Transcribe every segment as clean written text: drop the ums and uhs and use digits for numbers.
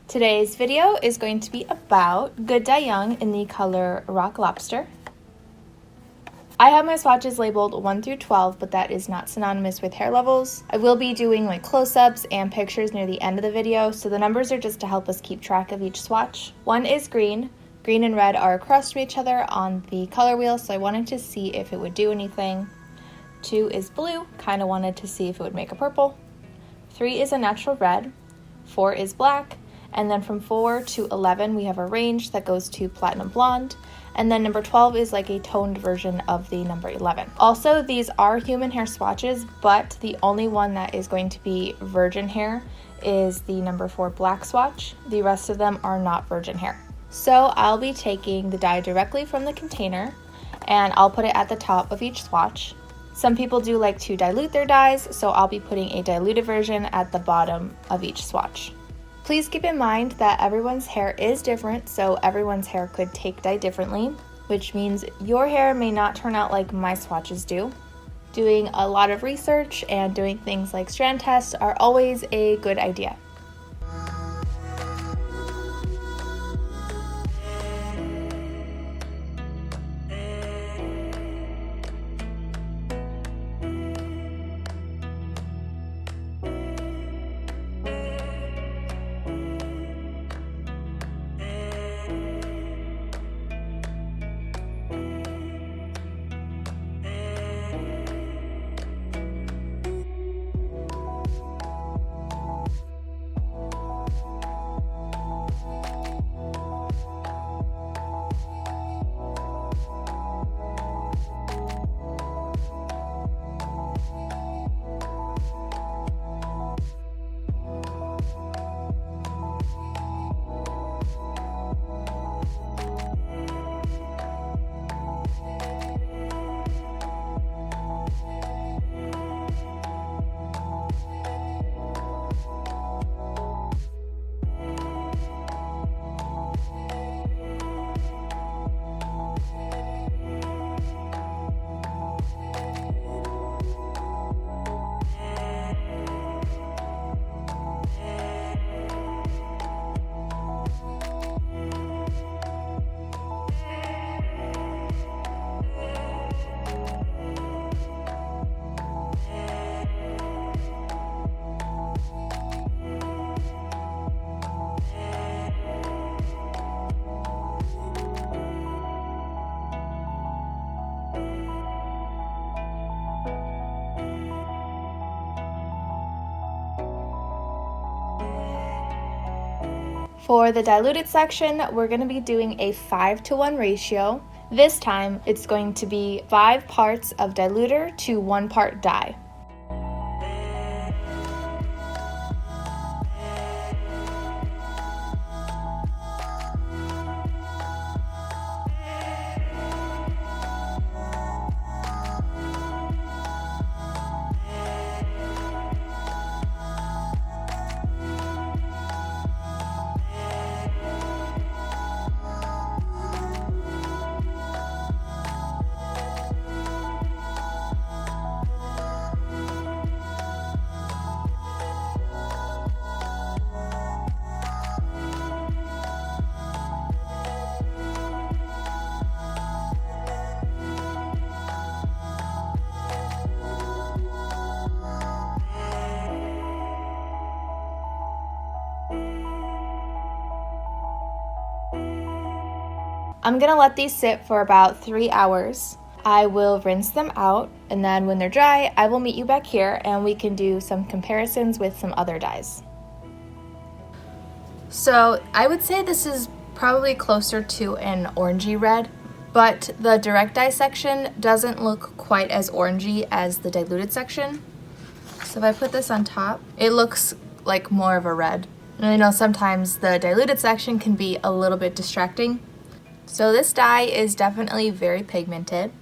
Today's video is going to be about Good Dye Young in the color Rock Lobster. I have my swatches labeled 1 through 12, but that is not synonymous with hair levels. I will be doing like close-ups and pictures near the end of the video, so the numbers are just to help us keep track of each swatch. 1 is green. Green and red are across from each other on the color wheel, so I wanted to see if it would do anything. 2 is blue, kind of wanted to see if it would make a purple. 3 is a natural red. 4 is black. And then from 4 to 11, we have a range that goes to platinum blonde. And then number 12 is like a toned version of the number 11. Also, these are human hair swatches, but the only one that is going to be virgin hair is the number 4 black swatch. The rest of them are not virgin hair. So I'll be taking the dye directly from the container and I'll put it at the top of each swatch. Some people do like to dilute their dyes, so I'll be putting a diluted version at the bottom of each swatch. Please keep in mind that everyone's hair is different, so everyone's hair could take dye differently, which means your hair may not turn out like my swatches do. Doing a lot of research and doing things like strand tests are always a good idea. For the diluted section, we're going to be doing a 5-to-1 ratio. This time, it's going to be 5 parts of diluter to 1 part dye. I'm gonna let these sit for about 3 hours. I will rinse them out, and then when they're dry, I will meet you back here and we can do some comparisons with some other dyes. So I would say this is probably closer to an orangey red, but the direct dye section doesn't look quite as orangey as the diluted section. So if I put this on top, it looks like more of a red. And I know sometimes the diluted section can be a little bit distracting. So this dye is definitely very pigmented.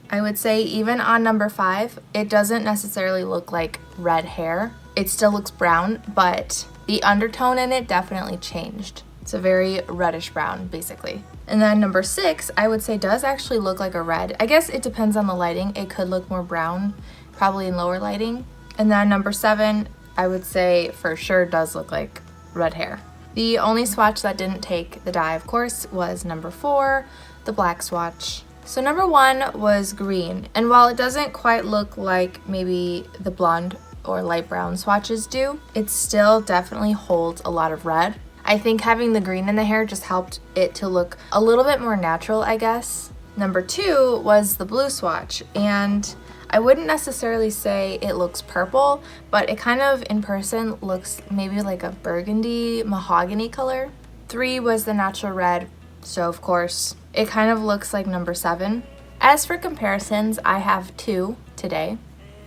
I would say even on number 5, it doesn't necessarily look like red hair. It still looks brown, but the undertone in it definitely changed. It's a very reddish brown, basically. And then number 6, I would say does actually look like a red. I guess it depends on the lighting. It could look more brown, probably in lower lighting. And then number 7, I would say for sure does look like red hair. The only swatch that didn't take the dye, of course, was number 4, the black swatch. So number 1 was green, and while it doesn't quite look like maybe the blonde or light brown swatches do, it still definitely holds a lot of red. I think having the green in the hair just helped it to look a little bit more natural, I guess. Number 2 was the blue swatch, and I wouldn't necessarily say it looks purple, but it kind of in person looks maybe like a burgundy mahogany color. 3 was the natural red, so of course it kind of looks like number 7. As for comparisons, I have 2 today.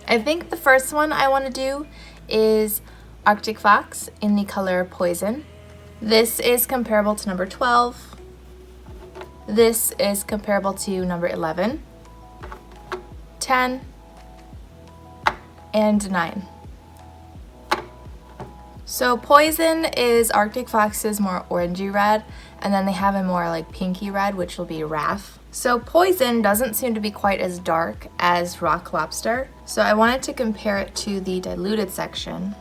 I think the first one I want to do is Arctic Fox in the color Poison. This is comparable to number 12. This is comparable to number 11, 10, and 9. So Poison is Arctic Fox's more orangey red, and then they have a more like pinky red, which will be Wrath. So Poison doesn't seem to be quite as dark as Rock Lobster, so I wanted to compare it to the diluted section.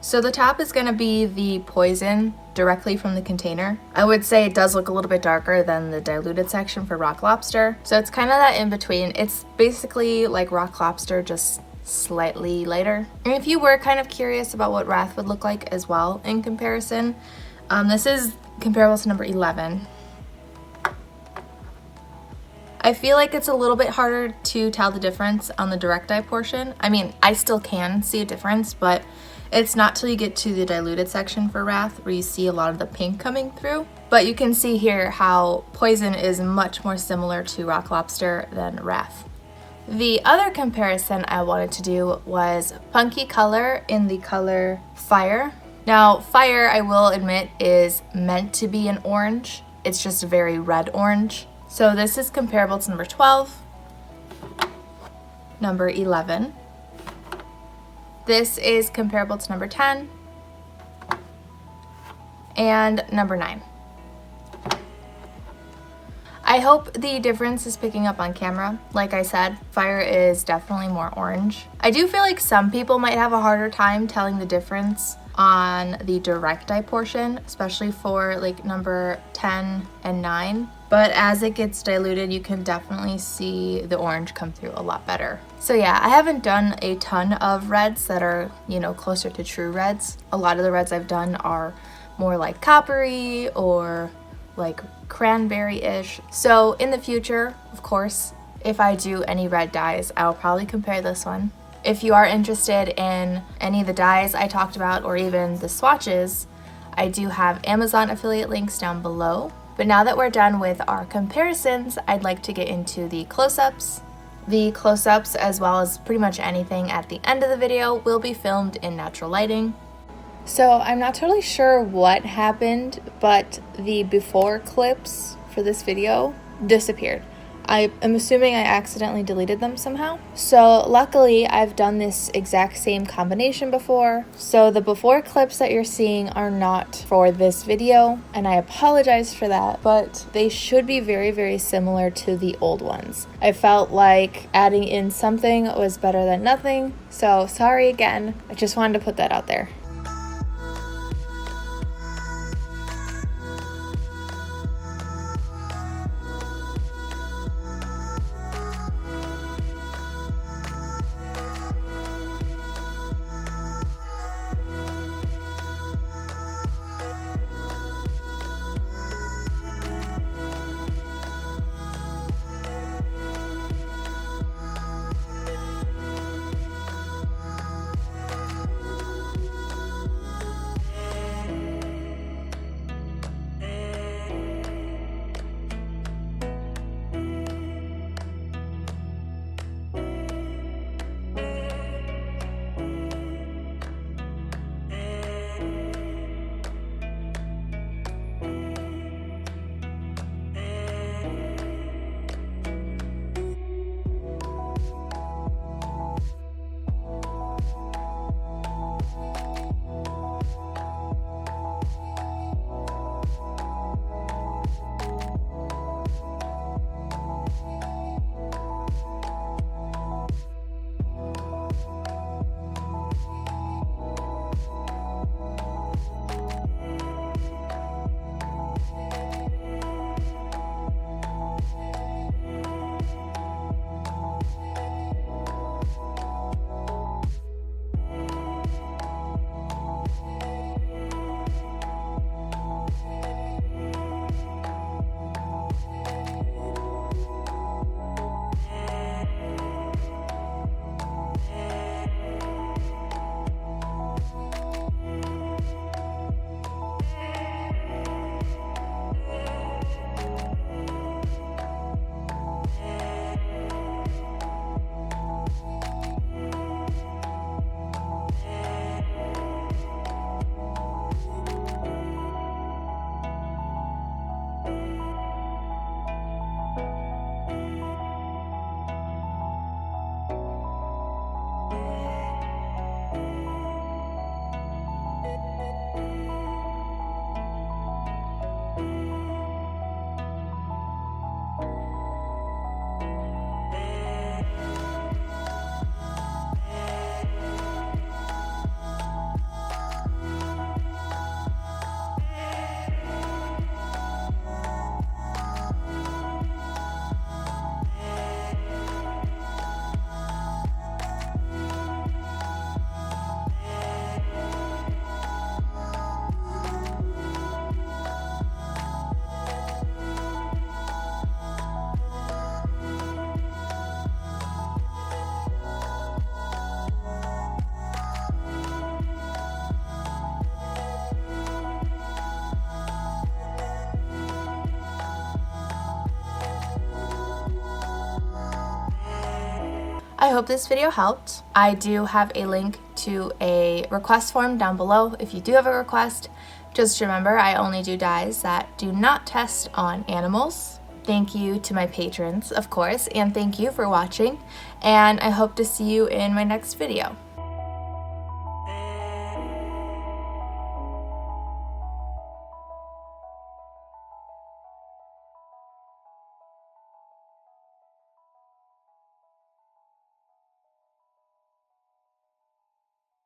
So the top is going to be the Poison directly from the container. I would say it does look a little bit darker than the diluted section for Rock Lobster. So it's kind of that in between. It's basically like Rock Lobster, just slightly lighter. And if you were kind of curious about what Wrath would look like as well in comparison, this is comparable to number 11. I feel like it's a little bit harder to tell the difference on the direct dye portion. I mean, I still can see a difference, but it's not till you get to the diluted section for Wrath where you see a lot of the pink coming through. But you can see here how Poison is much more similar to Rock Lobster than Wrath. The other comparison I wanted to do was Punky color in the color Fire. Now, Fire, I will admit, is meant to be an orange. It's just a very red orange. So this is comparable to number 12, number 11. This is comparable to number 10 and number 9. I hope the difference is picking up on camera. Like I said, Fire is definitely more orange. I do feel like some people might have a harder time telling the difference on the direct dye portion, especially for like number 10 and 9. But as it gets diluted, you can definitely see the orange come through a lot better. So yeah, I haven't done a ton of reds that are, you know, closer to true reds. A lot of the reds I've done are more like coppery or like cranberry-ish. So in the future, of course, if I do any red dyes, I'll probably compare this one. If you are interested in any of the dyes I talked about or even the swatches, I do have Amazon affiliate links down below. But now that we're done with our comparisons, I'd like to get into the close-ups. The close-ups, as well as pretty much anything at the end of the video, will be filmed in natural lighting. So I'm not totally sure what happened, but the before clips for this video disappeared. I am assuming I accidentally deleted them somehow. So luckily I've done this exact same combination before. So the before clips that you're seeing are not for this video, and I apologize for that, but they should be very, very similar to the old ones. I felt like adding in something was better than nothing, so sorry again. I just wanted to put that out there. I hope this video helped. I do have a link to a request form down below if you do have a request. Just remember, I only do dyes that do not test on animals. Thank you to my patrons, of course, and thank you for watching, and I hope to see you in my next video.